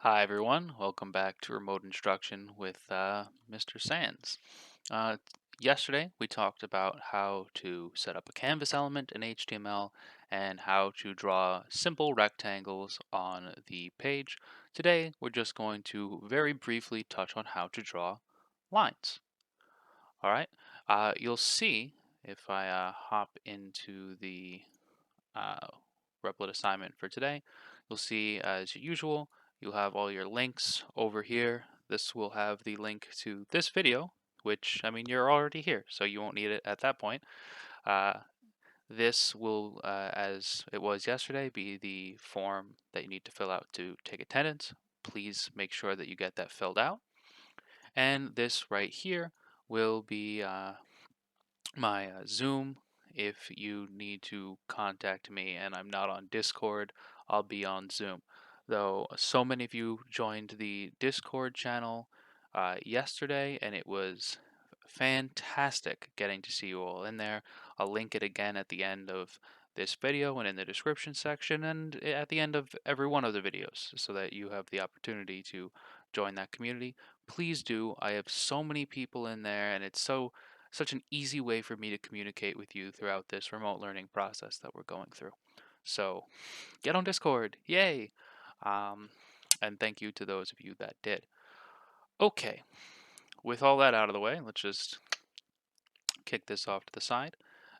Hi everyone, welcome back to Remote Instruction with Mr. Sands. Uh, Yesterday we talked about how to set up a canvas element in HTML and how to draw simple rectangles on the page. Today we're just going to very briefly touch on how to draw lines. All right, you'll see if I hop into the uh, Replit assignment for today. You'll see, as usual, you'll have all your links over here. This will have the link to this video, which, I mean, you're already here, so you won't need it at that point. Uh, this will, as it was yesterday, be the form that you need to fill out to take attendance. Please make sure that you get that filled out. And this right here will be my Zoom. If you need to contact me and I'm not on Discord, I'll be on Zoom. Though so many of you joined the Discord channel yesterday, and it was fantastic getting to see you all in there. I'll link it again at the end of this video and in the description section and at the end of every one of the videos so that you have the opportunity to join that community. Please do. I have so many people in there and it's such an easy way for me to communicate with you throughout this remote learning process that we're going through. So get on Discord, yay! Um, and thank you to those of you that did. Okay, with all that out of the way, let's just kick this off to the side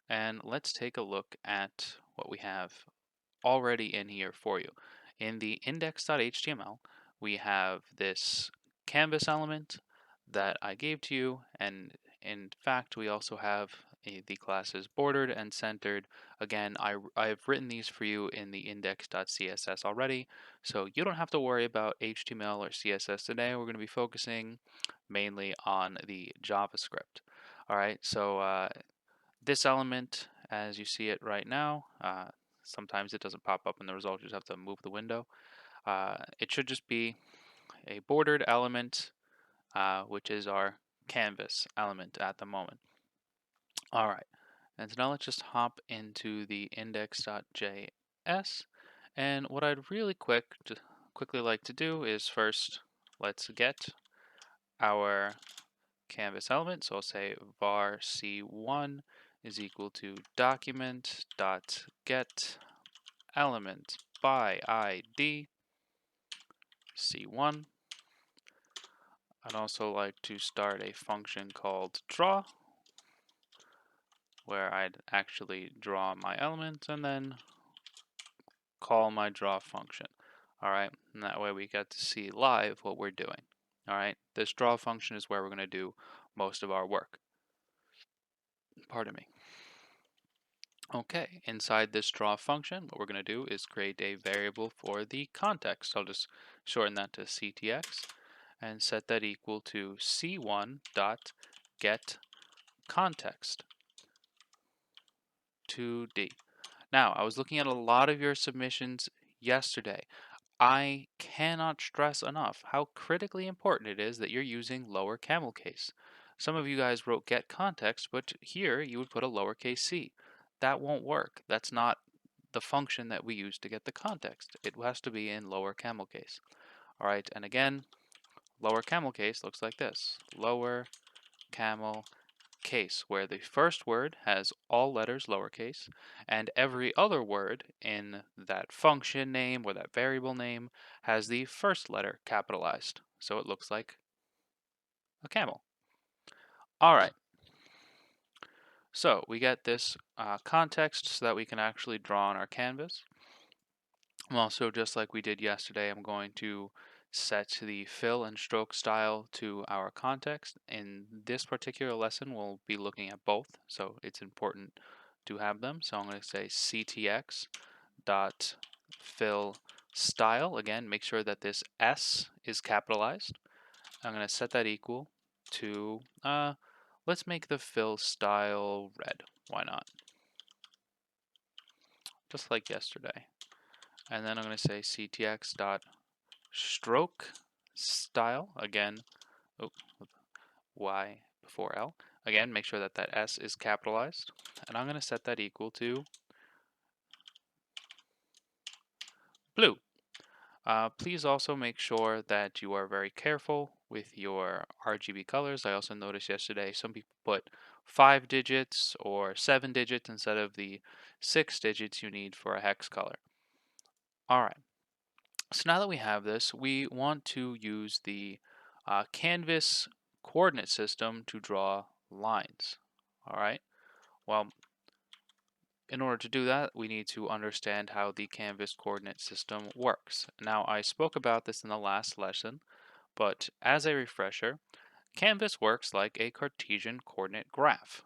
and let's take a look at what we have already in here for you. In the index.html, we have this canvas element that I gave to you, and in fact, we also have the classes bordered and centered. Again, I've written these for you in the index.css already, so you don't have to worry about HTML or CSS today. We're going to be focusing mainly on the JavaScript. All right, so this element, as you see it right now, sometimes it doesn't pop up in the result, you just have to move the window. It should just be a bordered element, which is our canvas element at the moment. All right, and so now let's just hop into the index.js. And what I'd really quickly like to do is first, let's get our canvas element. So I'll say var c1 is equal to document dot get element by ID c1. I'd also like to start a function called draw, where I'd actually draw my element and then call my draw function. All right, and that way we get to see live what we're doing. All right, this draw function is where we're going to do most of our work. Pardon me. Okay, inside this draw function, what we're going to do is create a variable for the context. I'll just shorten that to ctx and set that equal to c1 dot get context 2D. Now, I was looking at a lot of your submissions yesterday. I cannot stress enough how critically important it is that you're using lower camel case. Some of you guys wrote get context, but here you would put a lowercase c. That won't work. That's not the function that we use to get the context. It has to be in lower camel case. All right, and again, lower camel case looks like this. Lower camel case, where the first word has all letters lowercase, and every other word in that function name or that variable name has the first letter capitalized. So it looks like a camel. All right. So we get this context so that we can actually draw on our canvas. Also, just like we did yesterday, I'm going to set the fill and stroke style to our context. In this particular lesson, we'll be looking at both, so it's important to have them. So I'm going to say ctx dot fill style. Again, make sure that this S is capitalized. I'm going to set that equal to, let's make the fill style red. Why not? Just like yesterday. And then I'm going to say ctx dot stroke style. Again, oh, Y before L. Again, make sure that that S is capitalized. And I'm going to set that equal to blue. Please also make sure that you are very careful with your RGB colors. I also noticed yesterday some people put 5 digits or 7 digits instead of the 6 digits you need for a hex color. All right, so now that we have this, we want to use the canvas coordinate system to draw lines. All right, well, in order to do that, we need to understand how the canvas coordinate system works. Now, I spoke about this in the last lesson, but as a refresher, canvas works like a Cartesian coordinate graph,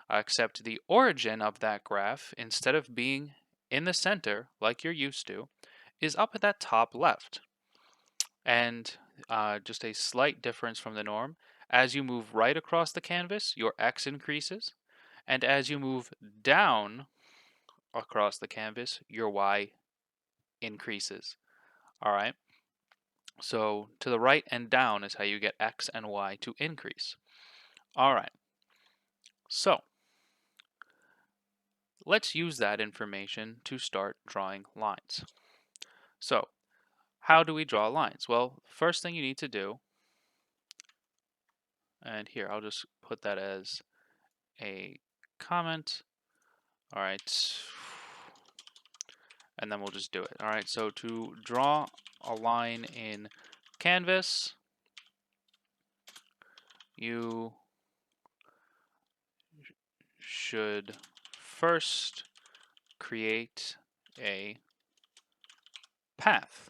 except the origin of that graph, instead of being in the center like you're used to, is up at that top left. And just a slight difference from the norm, as you move right across the canvas, your x increases, and as you move down across the canvas, your y increases. All right. So to the right and down is how you get x and y to increase. All right. So let's use that information to start drawing lines. So how do we draw lines? Well, first thing you need to do, and here I'll just put that as a comment. All right. And then we'll just do it. All right. So to draw a line in Canvas, you should first create a path.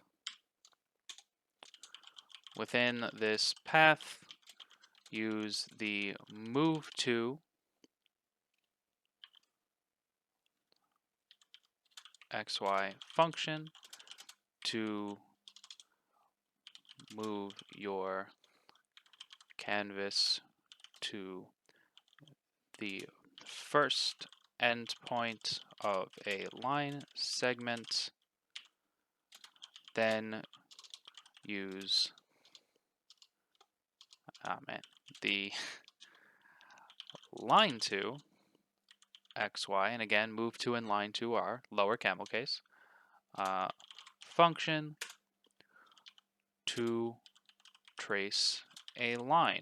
Within this path, use the move to xy function to move your canvas to the first endpoint of a line segment, then use the line to xy, and again move to and line to are lower camel case, function to trace a line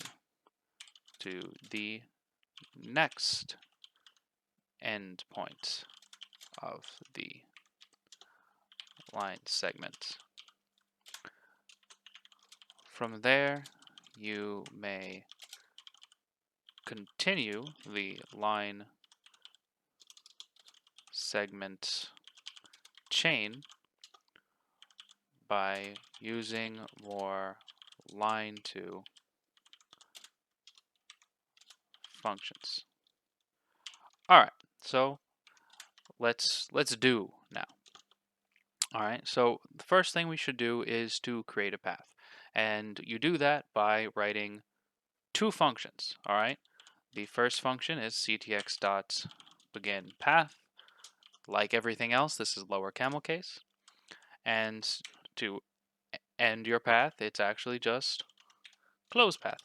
to the next endpoint of the line segment. From there, you may continue the line segment chain by using more line to functions. All right, so let's do now. All right, so the first thing we should do is to create a path, and you do that by writing two functions. All right, the first function is ctx.beginPath. Like everything else, this is lower camel case, and to end your path, it's actually just close path.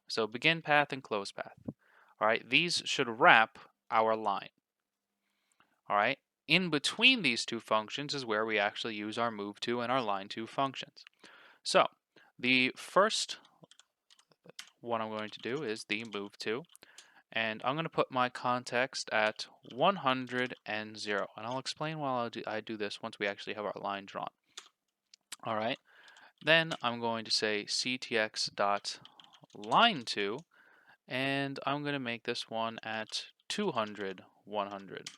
So begin path and close path. All right, these should wrap our line. All right, in between these two functions is where we actually use our move to and our line to functions. So the first one I'm going to do is the move to, and I'm going to put my context at 100 and 0, and I'll explain while I do this once we actually have our line drawn. All right, then I'm going to say ctx dot line to, and I'm going to make this one at 200, 100.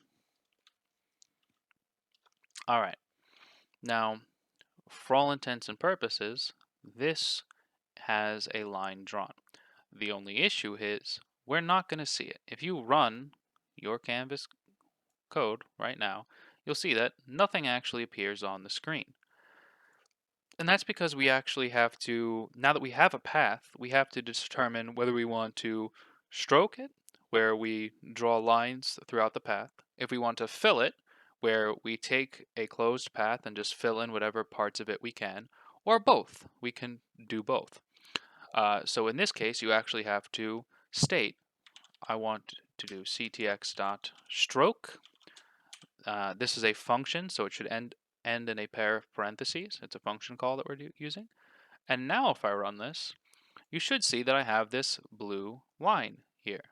All right, now for all intents and purposes, this has a line drawn. The only issue is we're not going to see it. If you run your Canvas code right now, you'll see that nothing actually appears on the screen. And that's because we actually have to, now that we have a path, we have to determine whether we want to stroke it, where we draw lines throughout the path. If we want to fill it, where we take a closed path and just fill in whatever parts of it we can, or both. We can do both. So in this case, you actually have to state, I want to do ctx.stroke. This is a function, so it should end end in a pair of parentheses. It's a function call that we're using. And now if I run this, you should see that I have this blue line here.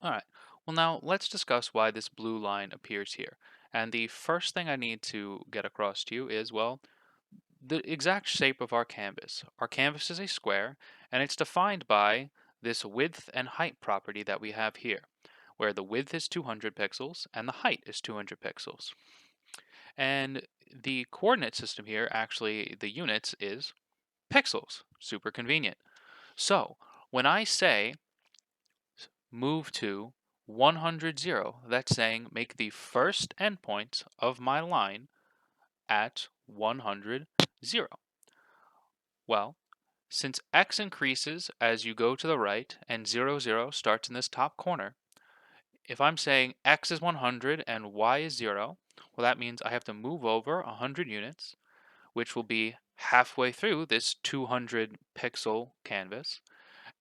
All right, well now let's discuss why this blue line appears here. And the first thing I need to get across to you is, well, the exact shape of our canvas. Our canvas is a square, and it's defined by this width and height property that we have here, where the width is 200 pixels and the height is 200 pixels. And the coordinate system here, actually the units, is pixels. Super convenient. So when I say move to 100, 0, that's saying make the first endpoint of my line at 100, 0. Well, since x increases as you go to the right and 0, 0 starts in this top corner, if I'm saying x is 100 and y is 0, well that means I have to move over 100 units, which will be halfway through this 200 pixel canvas,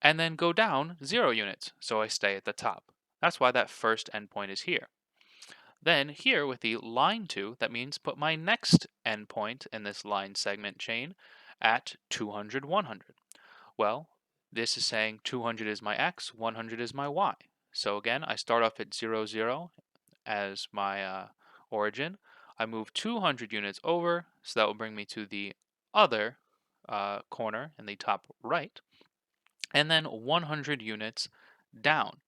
and then go down 0 units, so I stay at the top. That's why that first endpoint is here. Then here with the line to, that means put my next endpoint in this line segment chain at 200, 100. Well, this is saying 200 is my x, 100 is my y. So again, I start off at 0, 0 as my origin. I move 200 units over, so that will bring me to the other corner in the top right, and then 100 units down,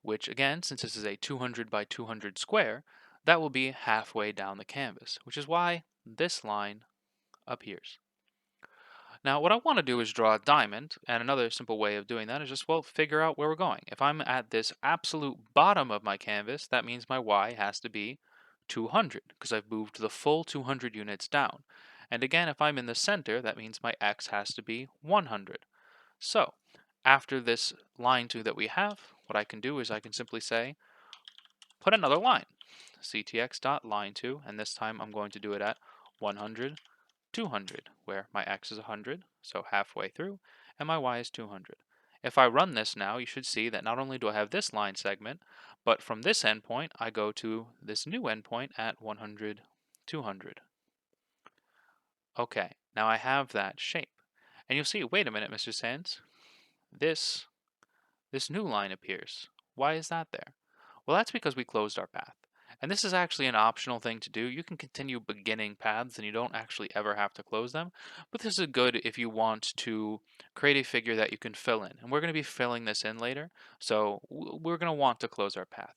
which again, since this is a 200 by 200 square, that will be halfway down the canvas, which is why this line appears. Now, what I want to do is draw a diamond, and another simple way of doing that is just, well, figure out where we're going. If I'm at this absolute bottom of my canvas, that means my y has to be 200, because I've moved the full 200 units down. And again, if I'm in the center, that means my x has to be 100. So, after this line 2 that we have, what I can do is I can simply say, put another line, ctx.line2, and this time I'm going to do it at 100, 200, where my x is 100, so halfway through, and my y is 200. If I run this now, you should see that not only do I have this line segment, but from this endpoint, I go to this new endpoint at 100, 200. Okay, now I have that shape. And you'll see, wait a minute, Mr. Sands, this new line appears. Why is that there? Well, that's because we closed our path. And this is actually an optional thing to do. You can continue beginning paths and you don't actually ever have to close them. But this is good if you want to create a figure that you can fill in. And we're going to be filling this in later. So we're going to want to close our path.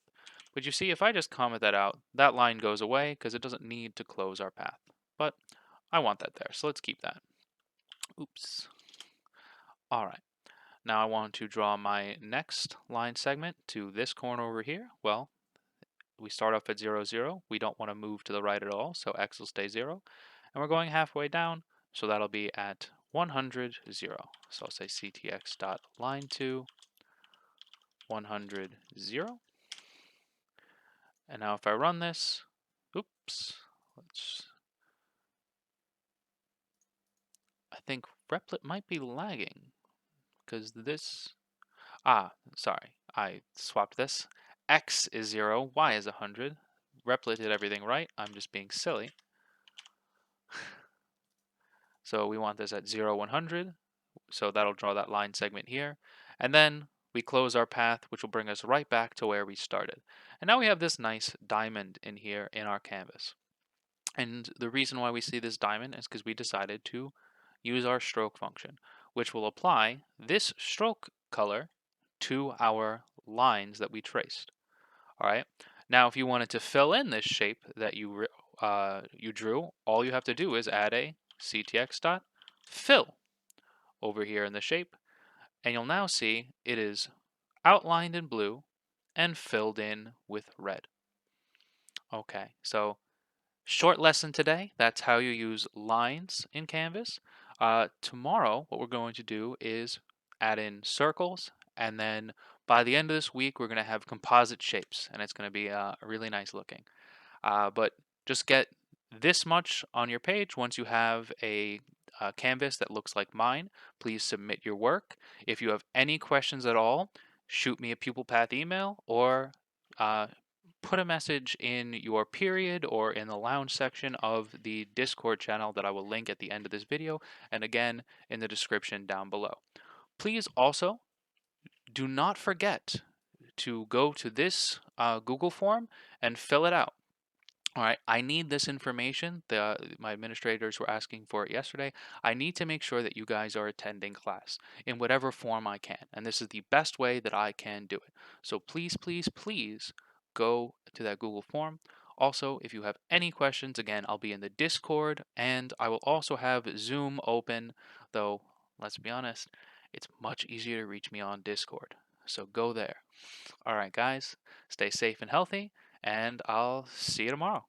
But you see, if I just comment that out, that line goes away because it doesn't need to close our path. But I want that there, so let's keep that. Oops. All right. Now I want to draw my next line segment to this corner over here. Well, we start off at 0, 0. We don't want to move to the right at all, so x will stay 0. And we're going halfway down, so that'll be at 100, 0. So I'll say ctx.line2, 100, 0. And now if I run this, oops, I think Replit might be lagging, because this, sorry, I swapped this. X is 0, Y is 100. Replit did everything right, I'm just being silly. So we want this at 0, 100, so that'll draw that line segment here. And then we close our path, which will bring us right back to where we started. And now we have this nice diamond in here in our canvas. And the reason why we see this diamond is because we decided to use our stroke function, which will apply this stroke color to our lines that we traced. All right. Now, if you wanted to fill in this shape that you drew, all you have to do is add a ctx.fill over here in the shape, and you'll now see it is outlined in blue and filled in with red. Okay, so short lesson today. That's how you use lines in Canvas. Tomorrow, what we're going to do is add in circles, and then by the end of this week, we're going to have composite shapes, and it's going to be really nice looking. But just get this much on your page. Once you have a canvas that looks like mine, please submit your work. If you have any questions at all, shoot me a pupil path email or put a message in your period or in the lounge section of the Discord channel that I will link at the end of this video, and again in the description down below. Please also do not forget to go to this Google form and fill it out. All right, I need this information. My administrators were asking for it yesterday. I need to make sure that you guys are attending class in whatever form I can, and this is the best way that I can do it. So please, please, please go to that Google form. Also, if you have any questions, again, I'll be in the Discord, and I will also have Zoom open, though, let's be honest, it's much easier to reach me on Discord. So go there. All right, guys, stay safe and healthy, and I'll see you tomorrow.